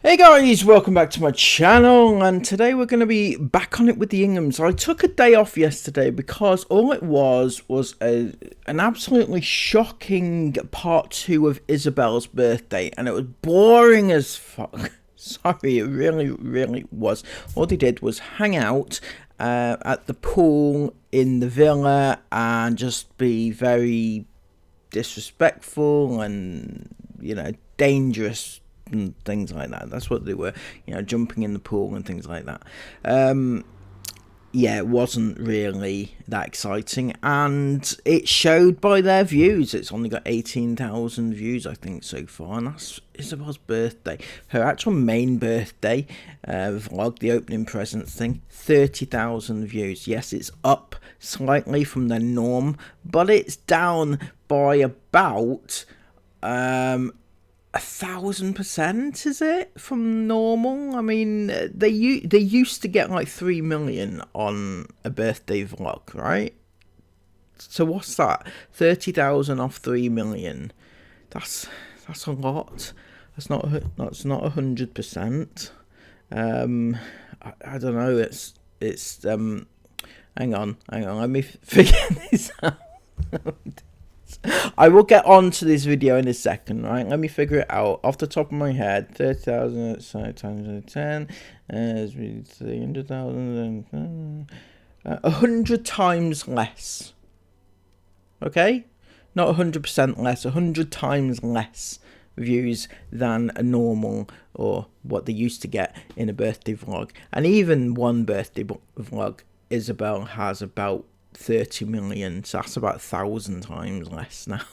Hey guys, welcome back to my channel, and today we're going to be back on it with the Inghams. I took a day off yesterday because all it was an absolutely shocking part 2 of Isabel's birthday, and it was boring as fuck. Sorry, it really was. All they did was hang out at the pool in the villa and just be very disrespectful and, you know, dangerous and things like that. That's what they were, you know, jumping in the pool and things like that. Yeah, it wasn't really that exciting, and it showed by their views. It's only got 18,000 views, I think, so far, and that's Isabel's birthday. Her actual main birthday vlog, the opening presents thing, 30,000 views. Yes, it's up slightly from their norm, but it's down by about 1,000%, is it, from normal? I mean, they used to get like 3 million on a birthday vlog, right? So what's that? 30,000 off 3 million. That's a lot. That's not 100%. I don't know. It's hang on. Let me figure this out. I will get on to this video in a second, right? Let me figure it out off the top of my head. 30,000 times 10 is 300,000. 100 times less. Okay? Not 100% less, 100 times less views than a normal, or what they used to get in a birthday vlog. And even one birthday vlog, Isabel has about 30 million, so that's about 1,000 times less now.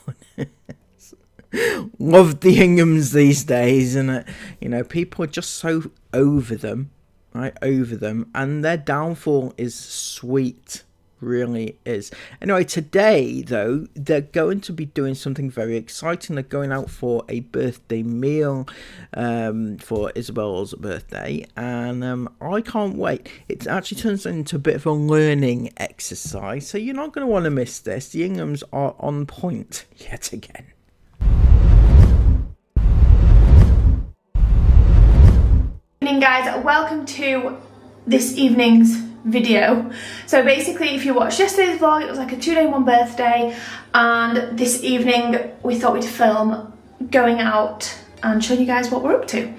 Love the Inghams these days, and you know, people are just so over them, right? Over them, and their downfall is sweet, really is. Anyway, today though, they're going to be doing something very exciting. They're going out for a birthday meal for Isabel's birthday, and I can't wait. It actually turns into a bit of a learning exercise, so you're not going to want to miss this. The Inghams are on point yet again. Good evening, guys. Welcome to this evening's video. So basically, if you watched yesterday's vlog, it was like a 2-day 1 birthday, and this evening we thought we'd film going out and showing you guys what we're up to.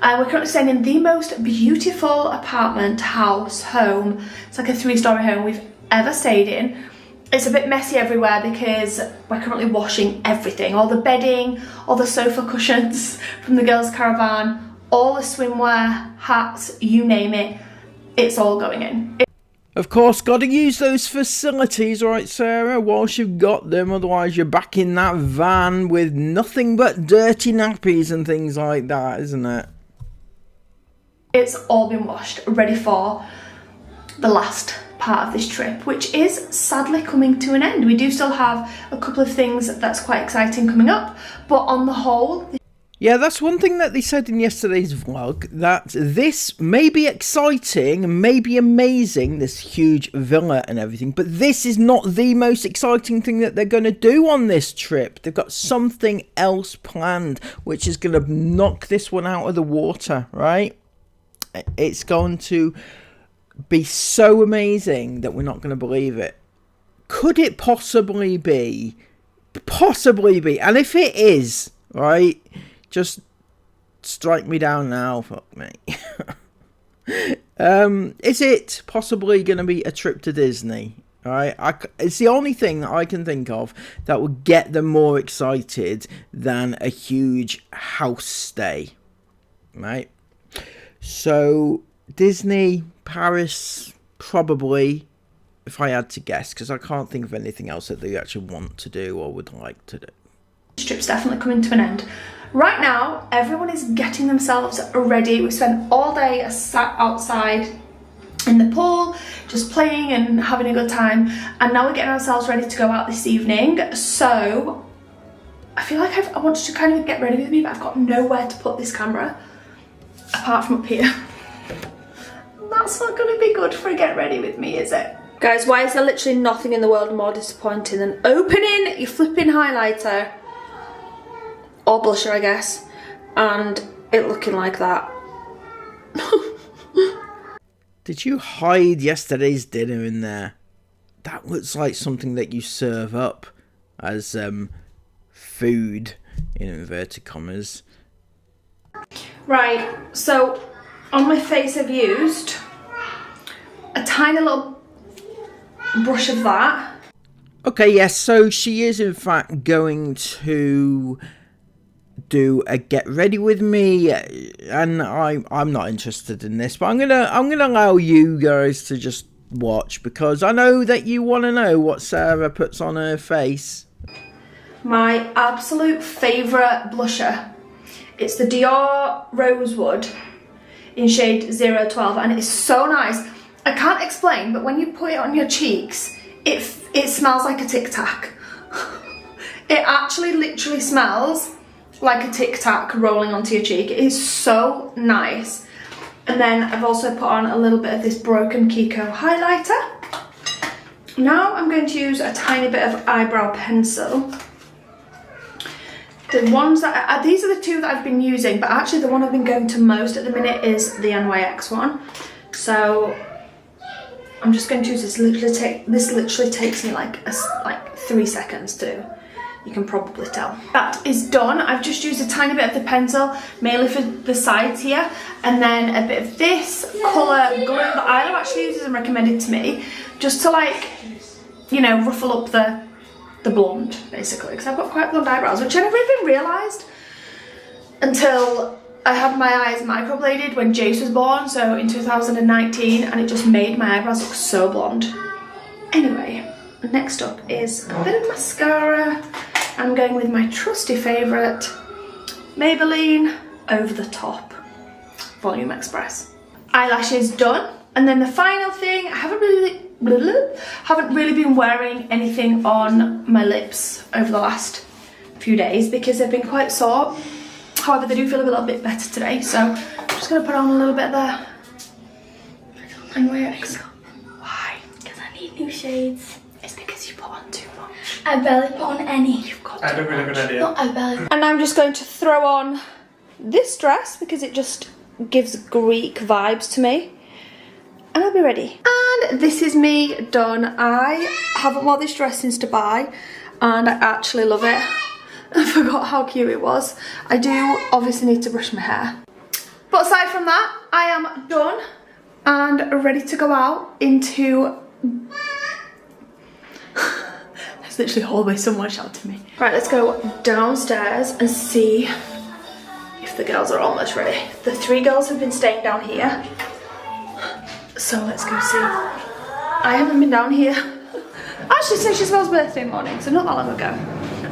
We're currently staying in the most beautiful apartment, house, home. It's like a 3-story home we've ever stayed in. It's a bit messy everywhere because we're currently washing everything, all the bedding, all the sofa cushions from the girls' caravan, all the swimwear, hats, you name it. It's all going in. Of course, got to use those facilities, right, Sarah, whilst you've got them. Otherwise, you're back in that van with nothing but dirty nappies and things like that, isn't it? It's all been washed, ready for the last part of this trip, which is sadly coming to an end. We do still have a couple of things that's quite exciting coming up, but on the whole... Yeah, that's one thing that they said in yesterday's vlog, that this may be exciting, may be amazing, this huge villa and everything, but this is not the most exciting thing that they're going to do on this trip. They've got something else planned, which is going to knock this one out of the water, right? It's going to be so amazing that we're not going to believe it. Could it possibly be? Possibly be. And if it is, right... just strike me down now, fuck me. Is it possibly going to be a trip to Disney? Right? It's the only thing that I can think of that would get them more excited than a huge house stay. Right? So, Disney, Paris, probably, if I had to guess, because I can't think of anything else that they actually want to do or would like to do. This trip's definitely coming to an end. Right now, everyone is getting themselves ready. We spent all day sat outside in the pool, just playing and having a good time. And now we're getting ourselves ready to go out this evening. So, I feel like I want you to kind of get ready with me, but I've got nowhere to put this camera, apart from up here. That's not going to be good for a get ready with me, is it? Guys, why is there literally nothing in the world more disappointing than opening your flipping highlighter, or blusher I guess, and it looking like that. Did you hide yesterday's dinner in there? That looks like something that you serve up as food, in inverted commas. Right, so on my face I've used a tiny little brush of that. Okay, yes, so she is in fact going to do a get ready with me, and I'm not interested in this, but I'm gonna allow you guys to just watch, because I know that you want to know what Sarah puts on her face. My absolute favourite blusher. It's the Dior Rosewood in shade 012, and it's so nice. I can't explain, but when you put it on your cheeks, it smells like a Tic Tac. It actually literally smells like a Tic Tac rolling onto your cheek. It is so nice. And then I've also put on a little bit of this Broken Kiko highlighter. Now I'm going to use a tiny bit of eyebrow pencil. The ones that, these are the two that I've been using, but actually the one I've been going to most at the minute is the NYX one. So I'm just going to use this. This literally takes me like 3 seconds to do. You can probably tell. That is done. I've just used a tiny bit of the pencil, mainly for the sides here, and then a bit of this colour glue that Isla actually uses and recommended to me, just to, like, you know, ruffle up the blonde, basically, because I've got quite blonde eyebrows, which I never even realised until I had my eyes microbladed when Jace was born, so in 2019, and it just made my eyebrows look so blonde. Anyway, next up is a bit of mascara. I'm going with my trusty favourite, Maybelline Over the Top Volume Express. Eyelashes done, and then the final thing, I haven't really been wearing anything on my lips over the last few days because they've been quite sore. However, they do feel a little bit better today, so I'm just going to put on a little bit of the NYX. Why? Because I need new shades. It's because you put on too much. I barely put on any. You've got I had a really good idea. No, I barely. And I'm just going to throw on this dress because it just gives Greek vibes to me. And I'll be ready. And this is me done. I haven't worn this dress since Dubai, and I actually love it. I forgot how cute it was. I do obviously need to brush my hair. But aside from that, I am done and ready to go out into... There's literally a hallway, someone shouted me. Right, let's go downstairs and see if the girls are almost ready. The 3 girls have been staying down here. So let's go see. I haven't been down here. Actually, since Gisvelle's birthday morning, so not that long ago.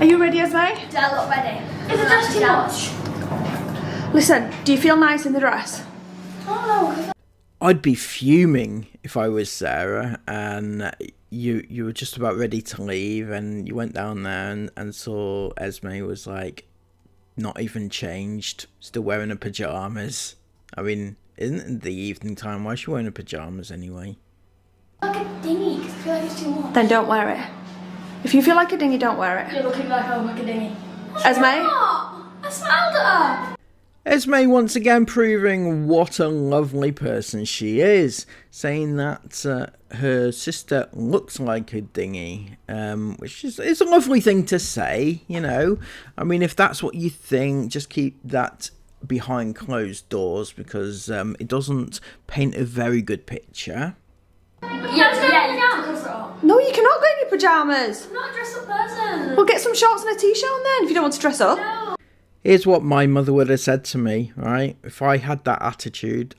Are you ready, Esme? Do I look ready? Is the dress too much? Listen, do you feel nice in the dress? Oh no. I'd be fuming if I was Sarah and you were just about ready to leave and you went down there and saw Esme was like not even changed, still wearing her pyjamas. I mean, isn't it the evening time? Why is she wearing her pyjamas anyway? Like a dinghy, because I feel like it's too much. Then don't wear it. If you feel like a dinghy, don't wear it. You're looking like a dinghy. Esme? I smiled at her. Esme once again proving what a lovely person she is, saying that her sister looks like a dinghy, which is a lovely thing to say, you know. I mean, if that's what you think, just keep that behind closed doors, because it doesn't paint a very good picture. No, you cannot go in your pyjamas. I'm not a dress up person. Well, get some shorts and a t-shirt on then if you don't want to dress up. No. Here's what my mother would have said to me, right? If I had that attitude,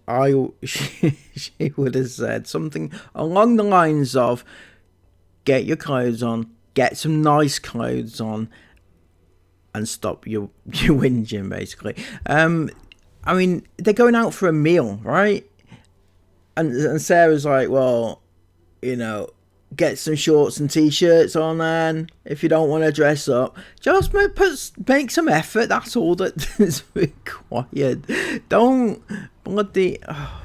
she would have said something along the lines of, get your clothes on, get some nice clothes on, and stop your whinging, basically. I mean, they're going out for a meal, right? And Sarah's like, well, you know, get some shorts and t-shirts on then, if you don't want to dress up. Just make some effort, that's all that is required. Don't bloody... Oh.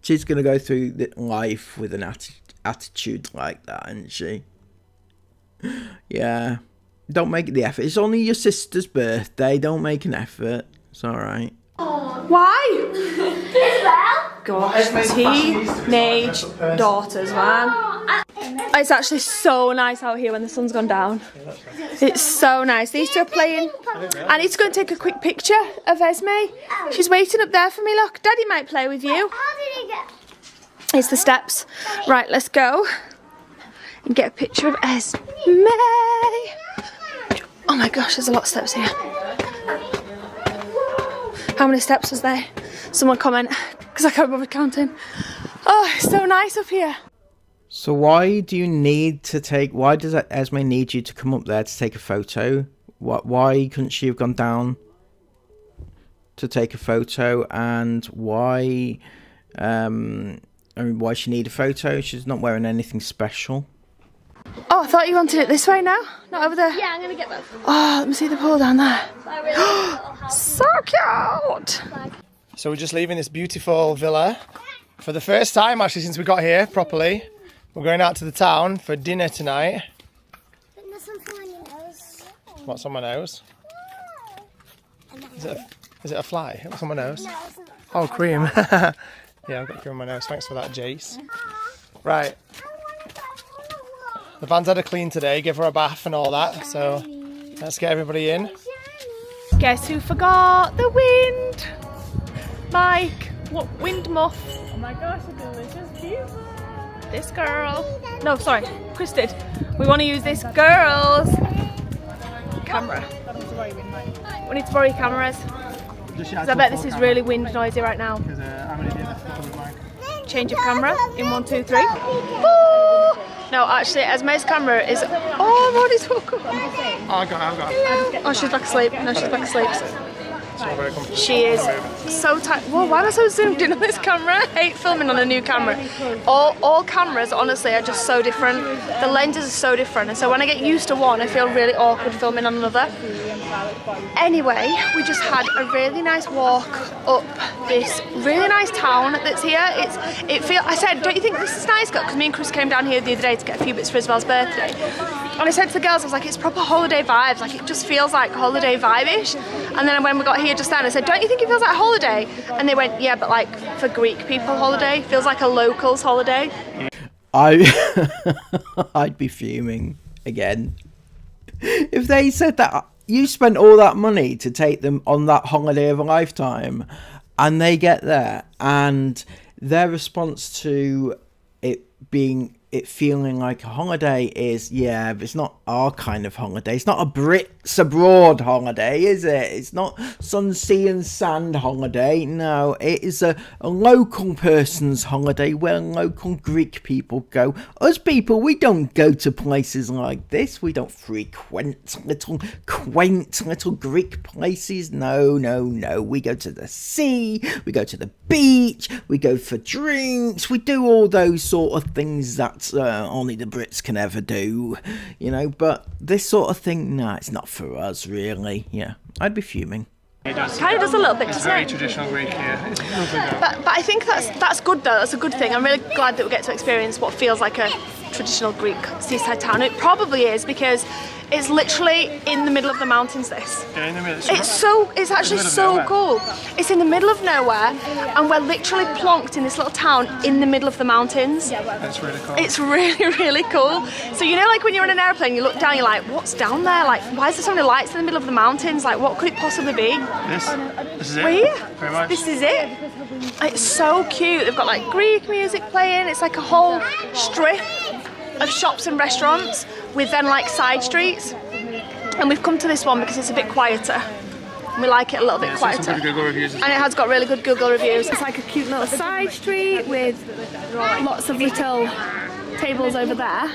She's going to go through life with an attitude like that, isn't she? Yeah. Don't make the effort. It's only your sister's birthday, don't make an effort. It's alright. Why? Gosh, teenage daughters, man. It's actually so nice out here when the sun's gone down. It's so nice. These two are playing. I need to go and take a quick picture of Esme. She's waiting up there for me. Look, Daddy might play with you. It's the steps. Right, let's go and get a picture of Esme. Oh my gosh, there's a lot of steps here. How many steps was there? Someone comment, because I can't bother counting. Oh, it's so nice up here. So why do you need to take... Why does Esme need you to come up there to take a photo? Why couldn't she have gone down to take a photo? And why... I mean, why she need a photo? She's not wearing anything special. Oh, I thought you wanted it this way now, not over there. Yeah, I'm gonna get both. Oh, let me see the pool down there. So cute. So we're just leaving this beautiful villa for the first time actually since we got here properly. We're going out to the town for dinner tonight. There's something on your nose. What's on my nose? Is it a fly? What's on my nose? No, it's not. Oh, cream. Yeah, I've got cream on my nose. Thanks for that, Jace. Right. The van's had a clean today, give her a bath and all that. So let's get everybody in. Guess who forgot the wind? Mike. What wind muff? Oh my gosh, a delicious pizza. This girl. No, sorry, Chris did. We want to use this girl's camera. We need to borrow your cameras. Because I bet this is really wind noisy right now. Change of camera in 1, 2, 3. Ooh. No, actually, Esme's camera is. Oh, Roddy's woke up. Oh, I've got it. Oh, she's back asleep. No, she's back asleep. She is so tight. Whoa, why am I so zoomed in on this camera? I hate filming on a new camera. All cameras, honestly, are just so different. The lenses are so different, and so when I get used to one, I feel really awkward filming on another. Anyway, we just had a really nice walk up this really nice town that's here. I said, don't you think this is nice, girl? Because me and Chris came down here the other day to get a few bits for Isabel's birthday. And I said to the girls, I was like, it's proper holiday vibes. Like, it just feels like holiday vibe-ish. And then when we got here just then, I said, don't you think it feels like holiday? And they went, yeah, but like for Greek people holiday, feels like a locals holiday. I'd be fuming again. If they said that you spent all that money to take them on that holiday of a lifetime, and they get there and their response to it feeling like a holiday is, yeah, but it's not our kind of holiday. It's not a Brits abroad holiday, is it? It's not sun, sea and sand holiday. No, it is a local person's holiday where local Greek people go. Us people, we don't go to places like this. We don't frequent little quaint little Greek places. No, no, no. We go to the sea. We go to the beach. We go for drinks. We do all those sort of things that only the Brits can ever do, you know. But this sort of thing, nah, it's not for us, really. Yeah, I'd be fuming. It does, kind of does a little bit, doesn't very it? traditional Greek here. It's lovely though. But I think that's good though. That's a good thing. I'm really glad that we get to experience what feels like a traditional Greek seaside town. It probably is because it's literally in the middle of the mountains. This. Yeah, in the middle. It's actually so cool. It's in the middle of nowhere, and we're literally plonked in this little town in the middle of the mountains. That's really cool. It's really, really cool. So you know, like when you're in an airplane, you look down, you're like, what's down there? Like, why is there so many lights in the middle of the mountains? Like, what could it possibly be? This is it. We're here. Very much. This is it. It's so cute. They've got like Greek music playing. It's like a whole strip of shops and restaurants with then like side streets. And we've come to this one because it's a bit quieter. We like it a little bit quieter. Some Google reviews and it has got really good Google reviews. It's like a cute little side street with lots of little tables over there.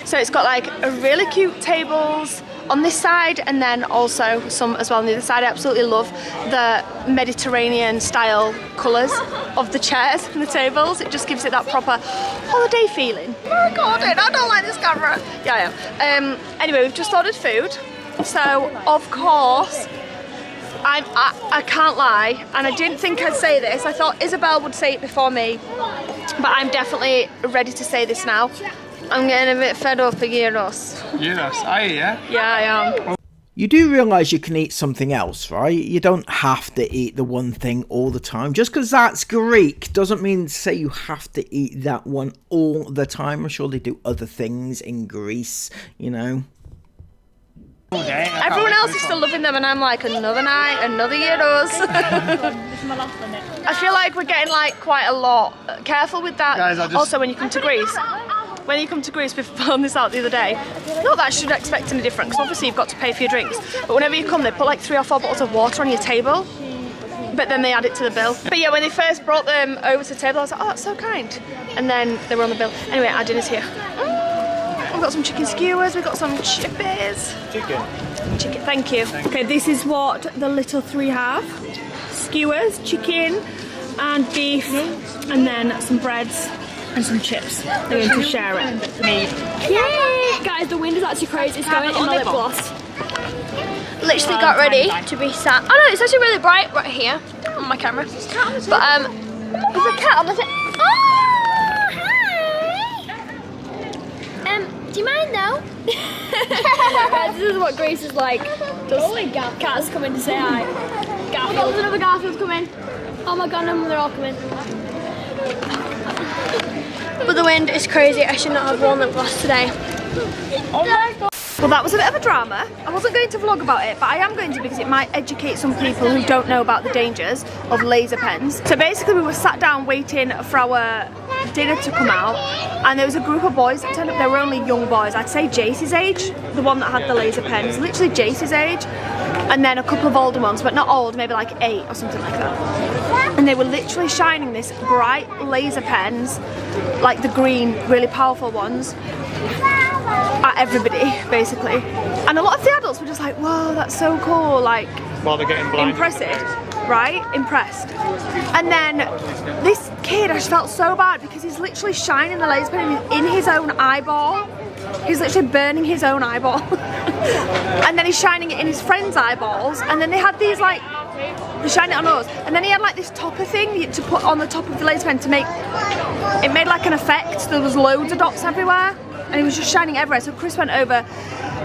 So it's got like a really cute tables on this side and then also some as well on the other side. I absolutely love the Mediterranean style colours of the chairs and the tables. It just gives it that proper holiday feeling. Oh god, I don't like this camera. Yeah, I am. Anyway, we've just ordered food. So of course, I can't lie, and I didn't think I'd say this. I thought Isabel would say it before me, but I'm definitely ready to say this now. I'm getting a bit fed up of gyros. Gyros, yeah? Yeah, I am. You do realise you can eat something else, right? You don't have to eat the one thing all the time. Just because that's Greek doesn't mean to say you have to eat that one all the time. I'm sure they do other things in Greece, you know. Everyone else is still loving them and I'm like, another night, another Euros. I feel like we're getting like quite a lot. Careful with that. Guys, also, when you come to Greece, we found this out the other day. Not that I should expect any different, because obviously you've got to pay for your drinks. But whenever you come, they put like 3 or 4 bottles of water on your table. But then they add it to the bill. But yeah, when they first brought them over to the table, I was like, oh, that's so kind. And then they were on the bill. Anyway, our dinner's here. We've got some chicken skewers, we've got some chippies. Chicken, thank you. Okay, this is what the little 3 have. Skewers, chicken and beef, and then some breads and some chips. They're going to share it. Yay! Guys, the wind is actually crazy. It's going in my lip gloss. Literally got ready to be sat. Oh no, it's actually really bright right here on my camera. But there's a cat on the thing. Oh, hi! Do you mind though? Guys, this is what Greece is like. Just cats coming to say hi. Garfield. There's another Garfield coming. Oh my god, no, they're all coming. But the wind is crazy. I should not have worn lip gloss today. Oh my god. Well, that was a bit of a drama. I wasn't going to vlog about it, but I am going to because it might educate some people who don't know about the dangers of laser pens. So basically we were sat down waiting for our dinner to come out, and there was a group of boys that turned up. They were only young boys. I'd say Jace's age, the one that had the laser pen. It's literally Jace's age. And then a couple of older ones, but not old, maybe like 8 or something like that. And they were literally shining this bright laser pens, like the green, really powerful ones, at everybody, basically. And a lot of the adults were just like, whoa, that's so cool, like, while they're getting blind. impressive, right? Impressed. And then this kid, I just felt so bad because he's literally shining the laser pen in his own eyeball. He's literally burning his own eyeball. And then he's shining it in his friend's eyeballs. And then they had these like, they shine it on us. And then he had like this topper thing to put on the top of the laser pen to make, it made like an effect. There was loads of dots everywhere. And he was just shining everywhere. So Chris went over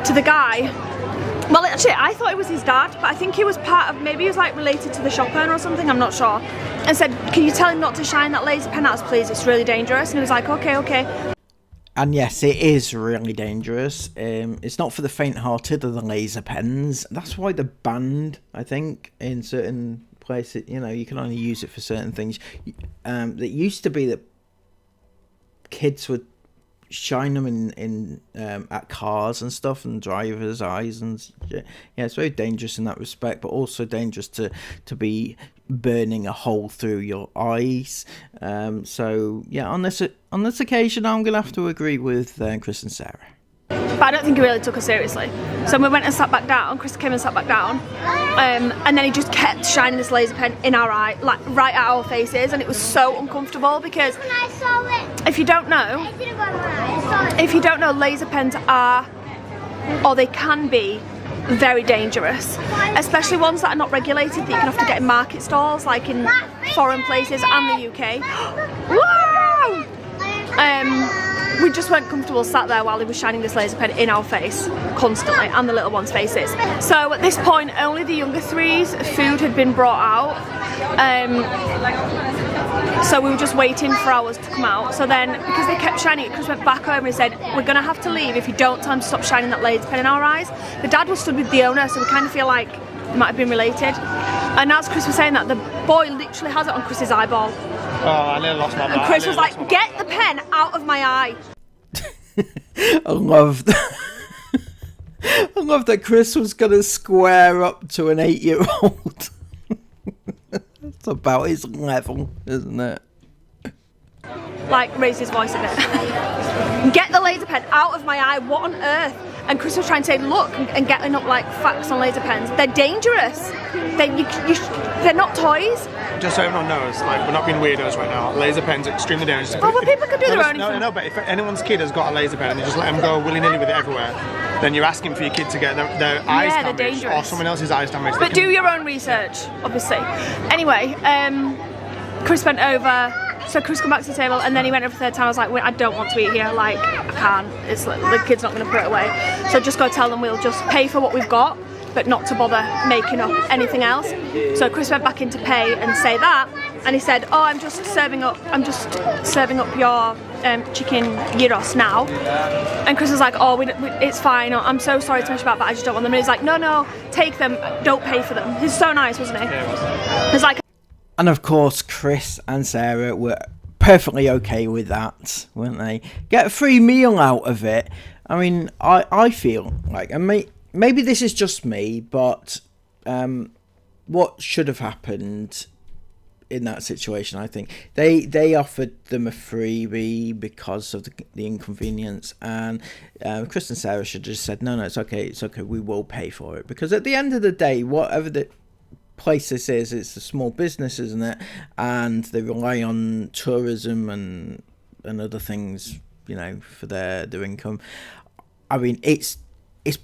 to the guy. Well, actually, I thought it was his dad, but I think he was part of, maybe he was like related to the shop owner or something, I'm not sure. And said, can you tell him not to shine that laser pen at us, please? It's really dangerous. And he was like, okay, okay. And yes, it is really dangerous. It's not for the faint-hearted of the laser pens. That's why they're banned, I think, in certain places. You know, you can only use it for certain things. It used to be that kids would shine them in at cars and stuff, and drivers' eyes, and yeah, it's very dangerous in that respect, but also dangerous to be burning a hole through your eyes. So yeah, on this occasion, I'm gonna have to agree with Chris and Sarah. But I don't think he really took us seriously. So we went and sat back down. Chris came and sat back down, and then he just kept shining this laser pen in our eye, like right at our faces, and it was so uncomfortable because if you don't know, laser pens are, or they can be, very dangerous, especially ones that are not regulated, that you can have to get in market stalls, like in foreign places and the UK. Whoa! We just weren't comfortable sat there while he was shining this laser pen in our face constantly, and the little ones' faces. So at this point, only the younger threes' food had been brought out. So we were just waiting for ours to come out. So then, because they kept shining it, Chris went back home and he said, we're going to have to leave if you don't tell him to stop shining that laser pen in our eyes. The dad was stood with the owner, so we kind of feel like they might have been related. And as Chris was saying that, the boy literally has it on Chris's eyeball. Oh, I nearly lost my eye. And Chris was like, get the pen out of my eye. I love that Chris was going to square up to an 8-year-old. It's about his level, isn't it? Like, raised his voice a bit. Get the laser pen out of my eye, what on earth? And Chris was trying to say, look, and getting up like facts on laser pens. They're dangerous. They're not toys. Just so everyone knows, like, we're not being weirdos right now. Laser pens are extremely dangerous. Oh, but people can do their own. No, but if anyone's kid has got a laser pen and you just let them go willy-nilly with it everywhere, then you're asking for your kid to get their eyes damaged or someone else's eyes damaged. But do your own research, obviously. Anyway, Chris went over. So Chris came back to the table, and then he went over the third time. I was like, wait, I don't want to eat here. Like, I can't. It's like, the kid's not going to put it away. So just go tell them we'll just pay for what we've got. but not to bother making up anything else. So Chris went back into pay and say that, and he said, "Oh, I'm just serving up your chicken gyros now." And Chris was like, "Oh, it's fine. I'm so sorry to mess about, but I just don't want them." And he's like, "No, take them. Don't pay for them." He's so nice, wasn't he? Yeah, it was. He's like. And of course, Chris and Sarah were perfectly okay with that, weren't they? Get a free meal out of it. I mean, I feel like, and maybe this is just me, but what should have happened in that situation, I think they offered them a freebie because of the inconvenience, and Chris and Sarah should have just said, no, it's okay, we will pay for it, because at the end of the day, whatever the place this is, it's a small business, isn't it? And they rely on tourism and other things, you know, for their income. I mean, it's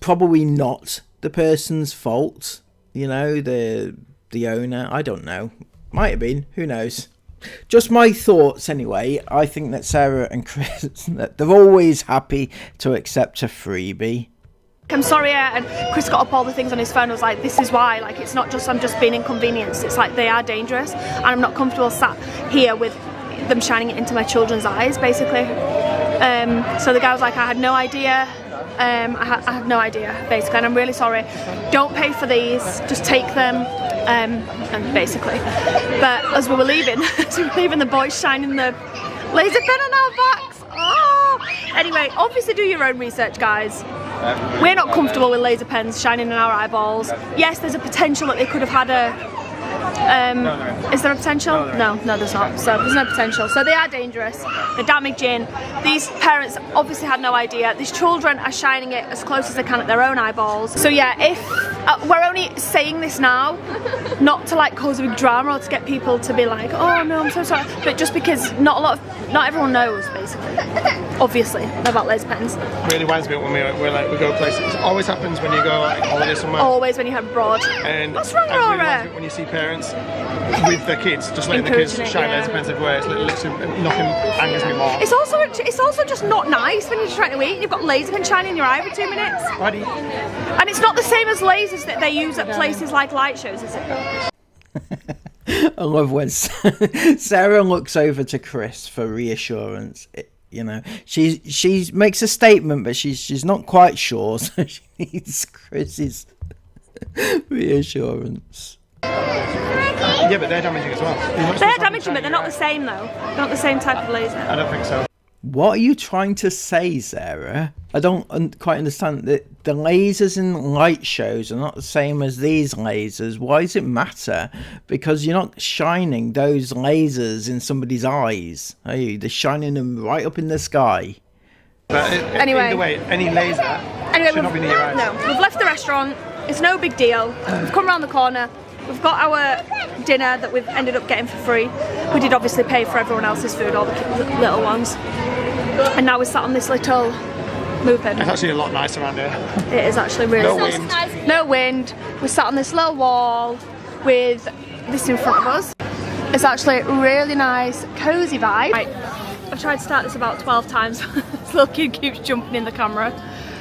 probably not the person's fault, you know, the owner. I don't know, might have been, who knows. Just my thoughts anyway. I think that Sarah and Chris, that they're always happy to accept a freebie. I'm sorry, and Chris got up all the things on his phone and was like, this is why, like, it's not just I'm just being inconvenienced, it's like they are dangerous and I'm not comfortable sat here with them shining it into my children's eyes, basically. So the guy was like, I had no idea, I had no idea, basically, and I'm really sorry. Don't pay for these, just take them, and basically. But as we were leaving, the boys shining the laser pen on our backs. Oh! Anyway, obviously do your own research, guys. We're not comfortable with laser pens shining in our eyeballs. Yes, there's a potential that they could have had a... is there a potential? No, there's not. So there's no potential. So they are dangerous. They're damaging. These parents obviously had no idea. These children are shining it as close as they can at their own eyeballs. So yeah, if we're only saying this now, not to like cause a big drama or to get people to be like, oh no, I'm so sorry, but just because not everyone knows, basically, obviously, about laser pens. Really reminds me of when we go places. It always happens when you go like holiday somewhere. Always when you have abroad. And what's wrong, Really Laura? reminds me when you see parents with their kids, just letting the kids shine laser pens everywhere. It's literally nothing angers me more. It's also just not nice when you're trying to eat and you've got laser pen shining in your eye for 2 minutes. Buddy. And it's not the same as lasers that they use at places like light shows, is it? I love when Sarah looks over to Chris for reassurance. You know, she makes a statement, but she's not quite sure, so she needs Chris's reassurance. Yeah, but they're damaging as well. They're damaging, but they're not the same though. They're not the same type of laser. I don't think so. What are you trying to say, Sarah? I don't quite understand. The lasers in light shows are not the same as these lasers. Why does it matter? Because you're not shining those lasers in somebody's eyes, are you? They're shining them right up in the sky. But anyway, either way, any laser should not be near your eyes. No, we've left the restaurant. It's no big deal. We've come around the corner. We've got our dinner that we've ended up getting for free. We did obviously pay for everyone else's food, all the little ones. And now we're sat on this little movement. It's actually a lot nicer around here. It is actually really nice. No wind. We're sat on this little wall with this in front of us. It's actually a really nice, cosy vibe. Right. I've tried to start this about 12 times. This little kid keeps jumping in the camera.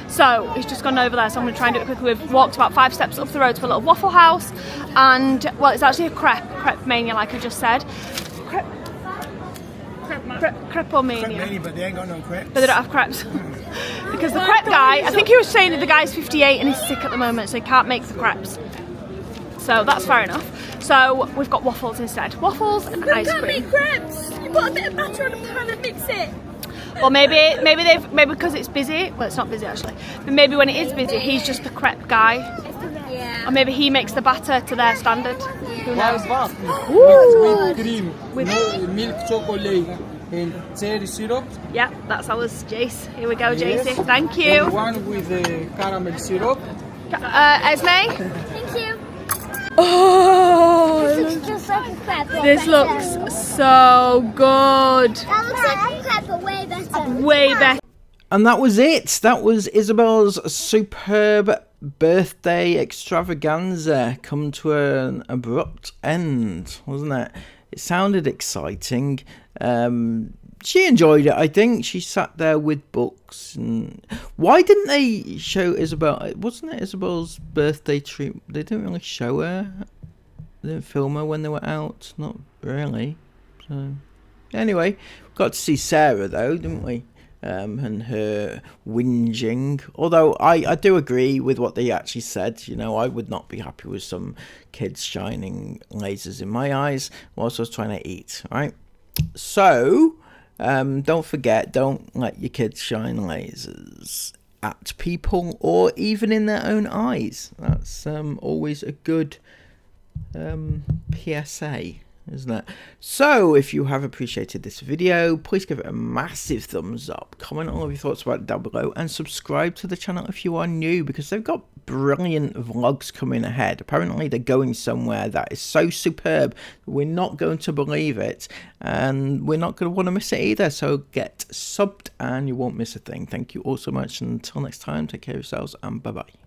So he's just gone over there, so I'm going to try and do it quickly. We've walked about 5 steps up the road to a little waffle house, and well, it's actually a crepe mania, like I just said. Crepe-mania. But they ain't got no crepes. But they don't have crepes. Because the crepe guy, I think he was saying that the guy's 58 and he's sick at the moment, so he can't make the crepes. So that's fair enough. So we've got waffles instead. Waffles and ice cream. You can't make crepes. You put a bit of batter on a pan and mix it. Well, maybe because it's busy. Well, it's not busy actually. But maybe when it is busy, he's just the crepe guy. Yeah. Or maybe he makes the batter to their standard. Who knows? With cream, milk chocolate and cherry syrup. Yeah, that's ours, Jace. Here we go, Yes. Jacey. Thank you. And one with caramel syrup. Esme? Thank you. Oh, This looks just like a crepe. this looks so good. That looks like a crepe, but way better. Way better. And that was it. That was Isabel's superb birthday extravaganza come to an abrupt end, wasn't it? It sounded exciting. she enjoyed it. I think she sat there with books. And why didn't they show Isabel? Wasn't it Isabel's birthday treat? They didn't really show her. They didn't film her when they were out. Not really. So anyway, got to see Sarah though, didn't we? And her whinging. Although I do agree with what they actually said. You know, I would not be happy with some kids shining lasers in my eyes whilst I was trying to eat. Right. So don't forget, don't let your kids shine lasers at people or even in their own eyes. That's always a good PSA, isn't it? So if you have appreciated this video, please give it a massive thumbs up, comment all of your thoughts about it down below, and subscribe to the channel if you are new, because they've got brilliant vlogs coming ahead. Apparently they're going somewhere that is so superb, we're not going to believe it, and we're not going to want to miss it either. So get subbed and you won't miss a thing. Thank you all so much, and until next time, take care of yourselves and bye bye.